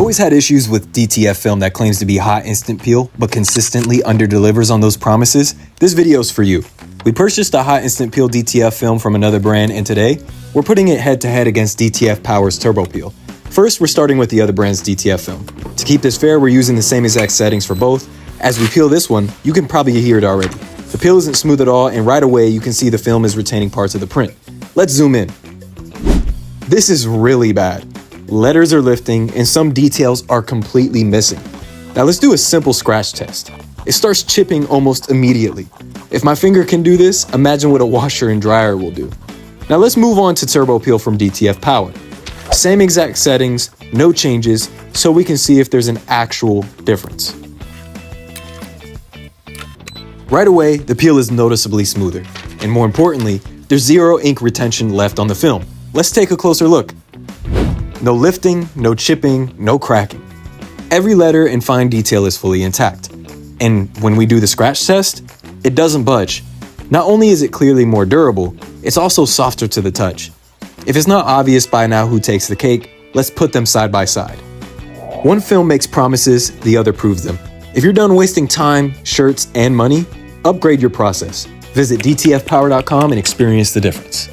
always had issues with DTF film that claims to be hot instant peel, but consistently under-delivers on those promises? This video's for you. We purchased a hot instant peel DTF film from another brand, and today, we're putting it head-to-head against DTF Power's Turbo Peel. First, we're starting with the other brand's DTF film. To keep this fair, we're using the same exact settings for both. As we peel this one, you can probably hear it already. The peel isn't smooth at all, and right away, you can see the film is retaining parts of the print. Let's zoom in. This is really bad. Letters are lifting, and some details are completely missing. Now let's do a simple scratch test. It starts chipping almost immediately. If my finger can do this, imagine what a washer and dryer will do. Now let's move on to Turbo Peel from DTF Power. Same exact settings, no changes, so we can see if there's an actual difference. Right away, the peel is noticeably smoother, and more importantly, there's zero ink retention left on the film. Let's take a closer look. No lifting, no chipping, no cracking. Every letter and fine detail is fully intact. And when we do the scratch test, it doesn't budge. Not only is it clearly more durable, it's also softer to the touch. If it's not obvious by now who takes the cake, let's put them side by side. One film makes promises, the other proves them. If you're done wasting time, shirts, and money, upgrade your process. Visit dtfpower.com and experience the difference.